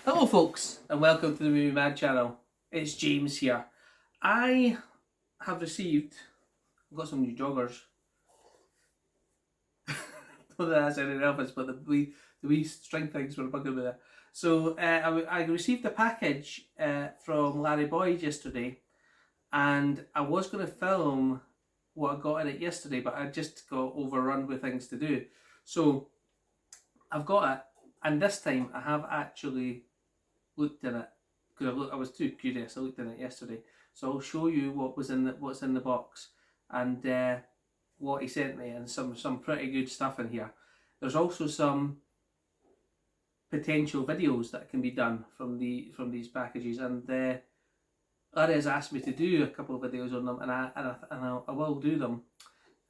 Hello folks and welcome to the Movie Mad channel. It's James here. I have received, I've got some new joggers. Not that that's any relevance, but the wee string things were bugging me there. So I received a package from Larry Boyd yesterday, and I was going to film what I got in it yesterday, but I just got overrun with things to do. So I've got it, and this time I have actually looked in it because I was too curious. I looked in it yesterday, so I'll show you what's in the box and what he sent me, and some pretty good stuff in here. There's also some potential videos that can be done from these packages, and Larry has asked me to do a couple of videos on them, and I will do them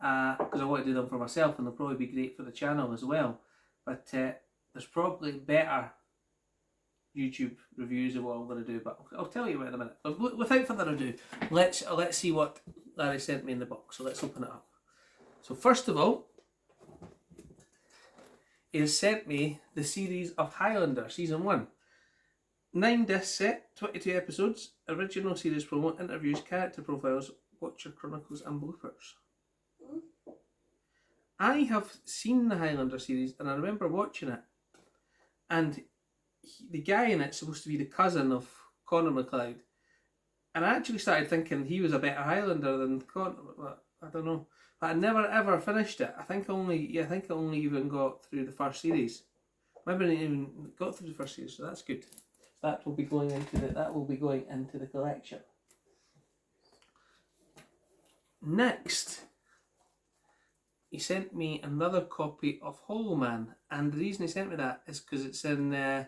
because I want to do them for myself, and they'll probably be great for the channel as well. But there's probably better YouTube reviews of what I'm going to do, but I'll tell you about it in a minute. But without further ado, let's see what Larry sent me in the box. So let's open it up. So first of all, he has sent me the series of Highlander season 1. 9-disc set, 22 episodes, original series promo, interviews, character profiles, watcher chronicles and bloopers. I have seen the Highlander series and I remember watching it, and the guy in it's supposed to be the cousin of Connor MacLeod, and I actually started thinking he was a better Highlander than Connor. But I don't know, but I never ever finished it. I think I only even got through the first series. Maybe I didn't even got through the first series, so that's good. That will be going into the collection. Next, he sent me another copy of Hollow Man, and the reason he sent me that is because it's in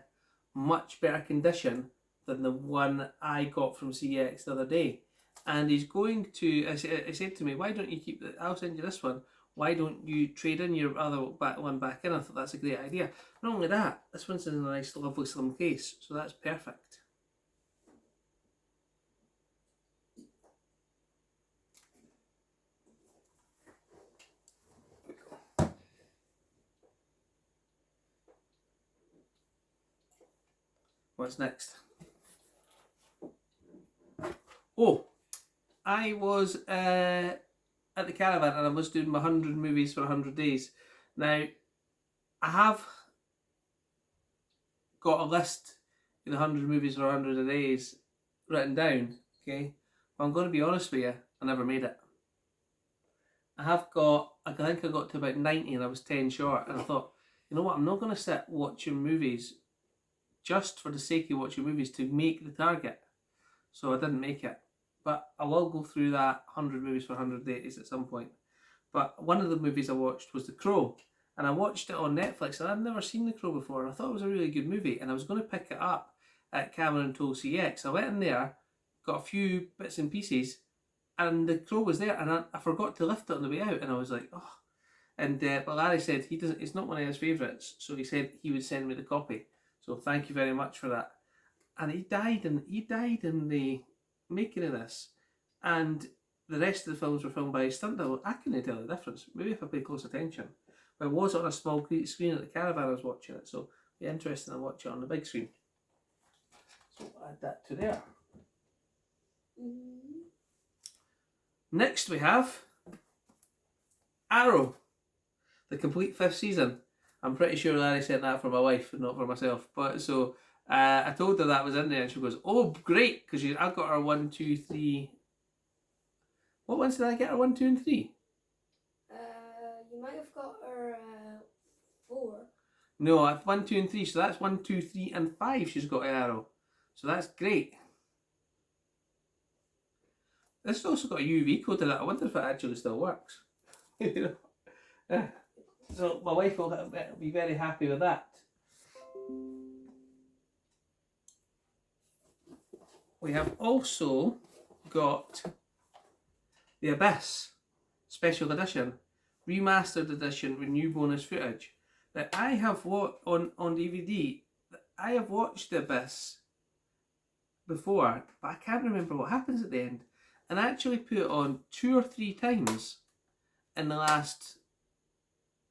much better condition than the one I got from CX the other day. And he's going to, he said to me, why don't you keep it? I'll send you this one. Why don't you trade in your other one back in? I thought that's a great idea. Not only that, this one's in a nice, lovely slim case, so that's perfect. What's next? Oh, I was at the caravan and I was doing my 100 movies for 100 days. Now, I have got a list in 100 movies for 100 days written down, okay? But I'm going to be honest with you, I never made it. I think I got to about 90 and I was 10 short, and I thought, you know what, I'm not going to sit watching movies just for the sake of watching movies to make the target. So I didn't make it. But I will go through that 100 movies for 100 days at some point. But one of the movies I watched was The Crow. And I watched it on Netflix, and I'd never seen The Crow before. And I thought it was a really good movie, and I was going to pick it up at Cameron Toll CX. I went in there, got a few bits and pieces, and The Crow was there, and I forgot to lift it on the way out, and I was like, oh. And but Larry said it's not one of his favourites, so he said he would send me the copy. So thank you very much for that. And he died in the making of this, and the rest of the films were filmed by stunt double. I couldn't tell the difference. Maybe if I paid close attention. But it was on a small screen at the caravan I was watching it, so it'd be interesting to watch it on the big screen. So I'll add that to there. Next we have Arrow, the complete 5th season. I'm pretty sure Larry sent that for my wife and not for myself. But so I told her that was in there, and she goes, "Oh, great!" Because I got her 1, 2, 3. What ones did I get her? 1, 2, and 3. You might have got her 4. No, I have 1, 2, and 3. So that's 1, 2, 3, and 5. She's got an Arrow. So that's great. This has also got a UV code in it. I wonder if it actually still works. So my wife will be very happy with that. We have also got The Abyss Special Edition, Remastered Edition with new bonus footage. That I have on DVD. I have watched The Abyss before, but I can't remember what happens at the end. And I actually put it on 2 or 3 times in the last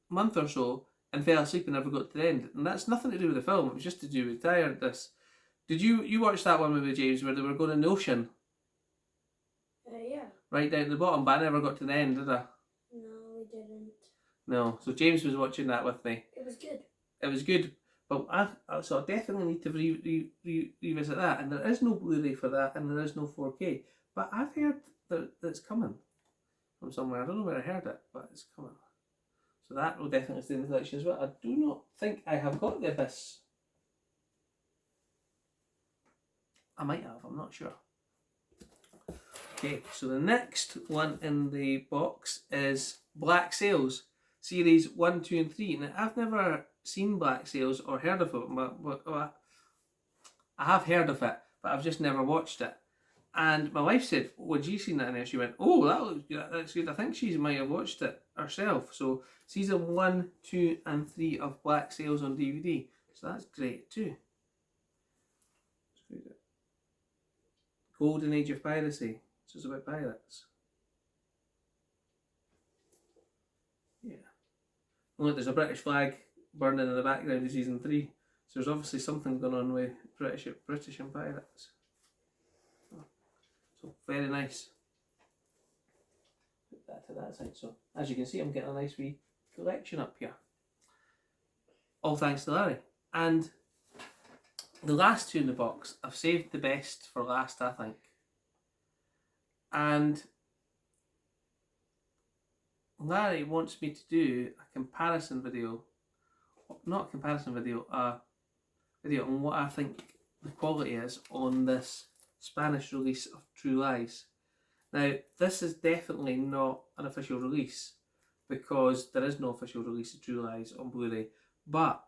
month or so and fell asleep and never got to the end. And that's nothing to do with the film, it was just to do with tiredness. Did you watch that one with me, James, where they were going in the ocean? Yeah. Right down to the bottom, but I never got to the end, did I? No, we didn't. No. So James was watching that with me. It was good. It was good, but so I definitely need to revisit that. And there is no Blu-ray for that, and there is no 4K. But I've heard that it's coming from somewhere. I don't know where I heard it, but it's coming. So that will definitely stay in the collection as well. I do not think I have got the Abyss. I might have, I'm not sure. Okay, so the next one in the box is Black Sails, series 1, 2 and 3. Now, I've never seen Black Sails or heard of it, but I have heard of it, but I've just never watched it. And my wife said, "Oh, had you seen that?" And she went, "Oh, that looks good. That's good." I think she might have watched it herself. So season 1, 2 and 3 of Black Sails on DVD. So that's great too. Golden Age of Piracy. So it's about pirates. Yeah. Look, there's a British flag burning in the background of season 3. So there's obviously something going on with British and pirates. So very nice. Put that to that side. So as you can see, I'm getting a nice wee collection up here. All thanks to Larry. And the last two in the box, I've saved the best for last, I think. And Larry wants me to do a comparison video, not a comparison video, a video on what I think the quality is on this Spanish release of True Lies. Now, this is definitely not an official release because there is no official release of True Lies on Blu-ray, but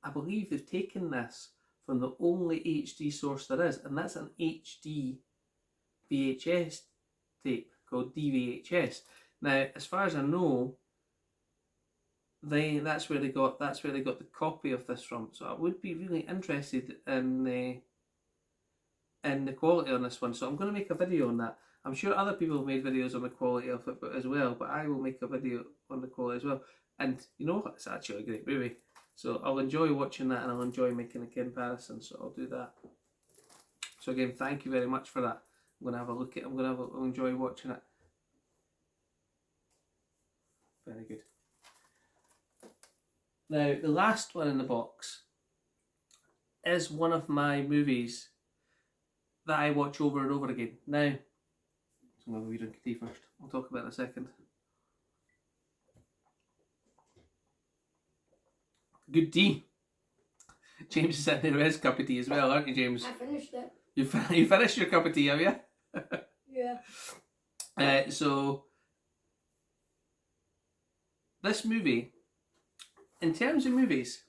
I believe they've taken this from the only HD source there is, and that's an HD VHS tape called DVHS. Now, as far as I know, that's where they got the copy of this from. So I would be really interested in the quality on this one. So I'm going to make a video on that. I'm sure other people have made videos on the quality of it as well, but I will make a video on the quality as well. And you know what? It's actually a great movie. So I'll enjoy watching that and I'll enjoy making a comparison. So I'll do that. So again, thank you very much for that. I'm going to have a look at it. I'll enjoy watching it. Very good. Now, the last one in the box is one of my movies that I watch over and over again. Now, I'm going to read tea first. I'll talk about it in a second. Good tea. James is sitting there with his cup of tea as well, aren't you, James? I finished it. You finished your cup of tea, have you? Yeah. So, this movie, in terms of movies,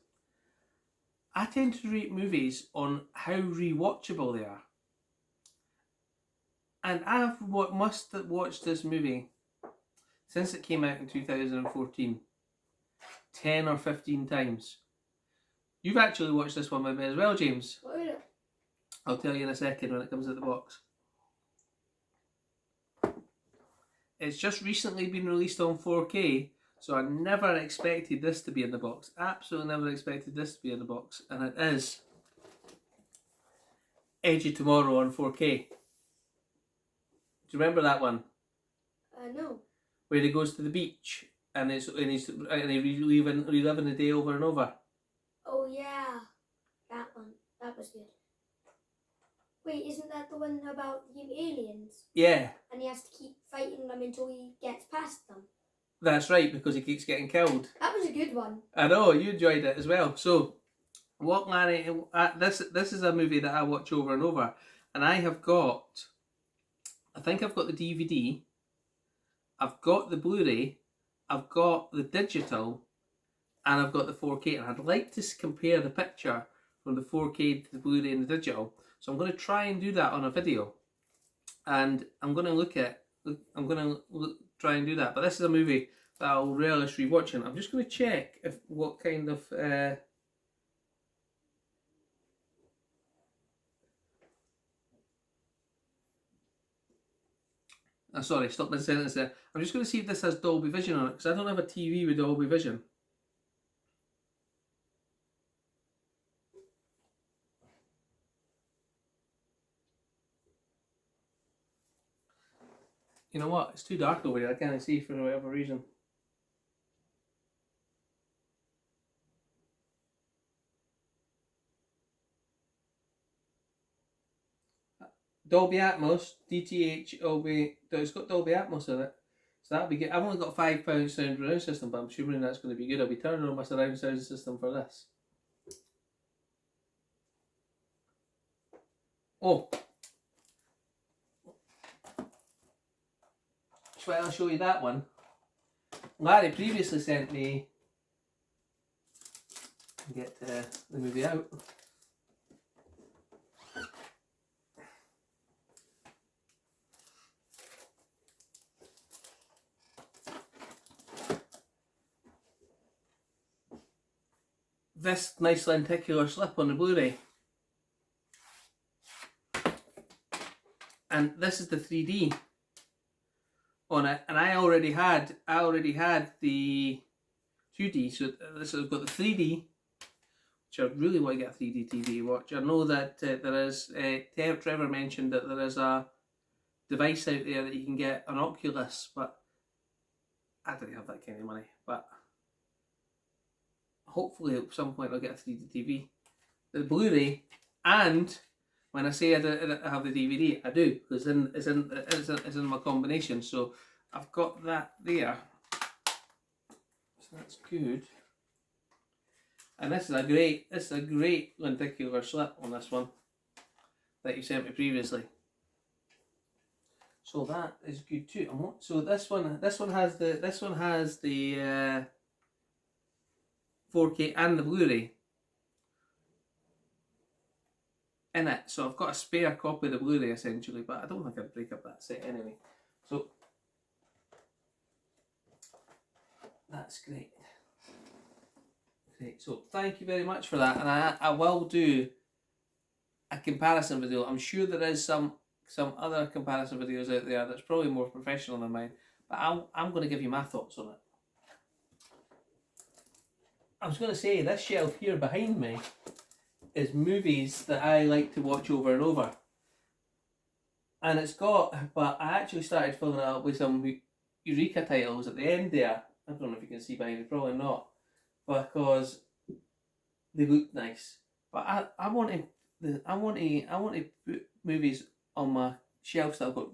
I tend to rate movies on how rewatchable they are. And must have watched this movie since it came out in 2014 10 or 15 times. You've actually watched this one with me as well, James. What is it? I'll tell you in a second when it comes out the box. It's just recently been released on 4K, so I never expected this to be in the box. Absolutely never expected this to be in the box. And it is Edge of Tomorrow on 4K. Do you remember that one? No. Where he goes to the beach and he's reliving the day over and over. Oh yeah, that one. That was good. Wait, isn't that the one about the aliens? Yeah. And he has to keep fighting them until he gets past them. That's right, because he keeps getting killed. That was a good one. I know, you enjoyed it as well. So, what Larry, this is a movie that I watch over and over, and I think I've got the DVD, I've got the Blu-ray, I've got the digital, and I've got the 4K, and I'd like to compare the picture from the 4K to the Blu-ray and the digital. So I'm going to try and do that on a video, and I'm going to try and do that. But this is a movie that I'll relish rewatching. I'm just going to check what kind of sorry, stop the sentence there. I'm just going to see if this has Dolby Vision on it, because I don't have a TV with Dolby Vision. You know what? It's too dark over here. I can't see for whatever reason. Dolby Atmos, DTH, Dolby. It's got Dolby Atmos in it, so that'll be good. I've only got £5 surround system, but I'm assuming that's going to be good. I'll be turning on my surround sound system for this. Oh, so I'll show you that one. Larry previously sent me. Get the movie out. This nice lenticular slip on the Blu-ray, and this is the 3D on it, and I already had the 2D, so this has got the 3D, which I really want to get a 3D TV to watch. I know that there is, Trevor mentioned that there is a device out there that you can get, an Oculus, but I don't have that kind of money, but hopefully at some point I'll get a 3D TV. The Blu-ray, and when I say I have the DVD, I do, because it's in my combination, so I've got that there. So that's good. And this is a great lenticular slip on this one that you sent me previously. So that is good too. So this one has the 4K and the Blu-ray in it. So I've got a spare copy of the Blu-ray essentially, but I don't think I'd break up that set anyway. So that's great. Great. So thank you very much for that, and I will do a comparison video. I'm sure there is some other comparison videos out there that's probably more professional than mine, but I'm going to give you my thoughts on it. I was going to say, this shelf here behind me is movies that I like to watch over and over. And it's got, but I actually started filling it up with some Eureka titles at the end there. I don't know if you can see behind me, probably not, because they look nice. But I want to put movies on my shelves that I've got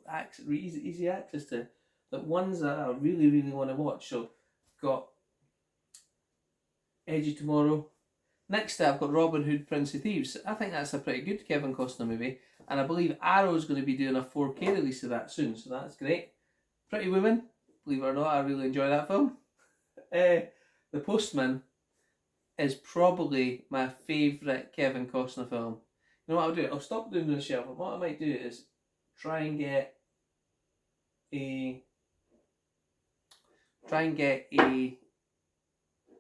easy access to, like ones that I really, really want to watch. So I've got Edge of Tomorrow. Next up, I've got Robin Hood, Prince of Thieves. I think that's a pretty good Kevin Costner movie, and I believe Arrow's going to be doing a 4K release of that soon, so that's great. Pretty Woman, believe it or not, I really enjoy that film. The Postman is probably my favourite Kevin Costner film. You know what I'll do? I'll stop doing the shelf, and what I might do is try and get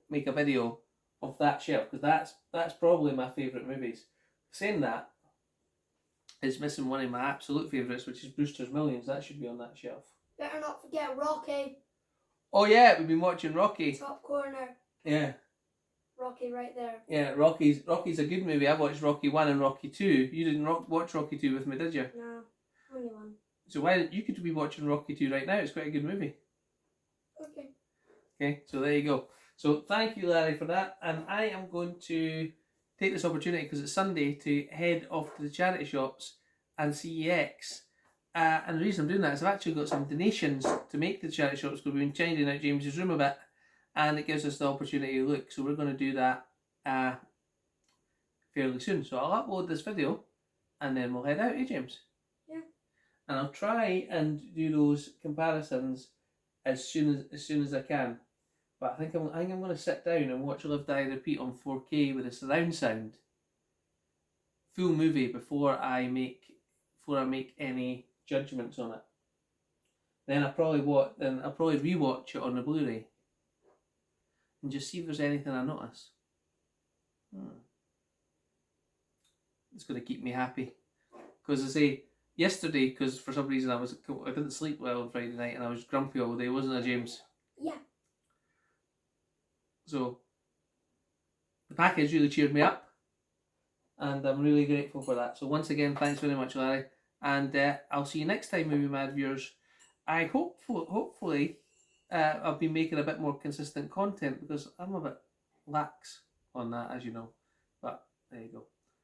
make a video of that shelf, because that's probably my favourite movies. Saying that, it's missing one of my absolute favourites, which is Brewster's Millions. That should be on that shelf. Better not forget Rocky. Oh yeah, we've been watching Rocky. Top corner. Yeah. Rocky right there. Yeah, Rocky's a good movie. I've watched Rocky 1 and Rocky 2. You didn't watch Rocky 2 with me, did you? No, only one. So why don't you could be watching Rocky 2 right now? It's quite a good movie. Okay. Okay, so there you go. So thank you, Larry, for that. And I am going to take this opportunity, because it's Sunday, to head off to the charity shops and CEX. And the reason I'm doing that is I've actually got some donations to make to the charity shops, because we've been changing out James's room a bit, and it gives us the opportunity to look. So we're going to do that fairly soon. So I'll upload this video and then we'll head out, James? Yeah. And I'll try and do those comparisons as soon as I can. But I think I'm going to sit down and watch Live Die Repeat on 4K with a surround sound, full movie, before I make any judgments on it. Then I'll probably rewatch it on the Blu-ray and just see if there's anything I notice. It's going to keep me happy, because I say yesterday, because for some reason I didn't sleep well on Friday night and I was grumpy all day, wasn't I, James? Yeah. So the package really cheered me up, and I'm really grateful for that. So once again, thanks very much, Larry, and I'll see you next time, Movie Mad viewers. I hopefully I'll be making a bit more consistent content because I'm a bit lax on that, as you know. But there you go.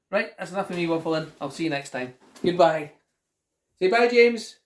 Right, that's enough of me waffling. I'll see you next time. Goodbye. Say bye, James.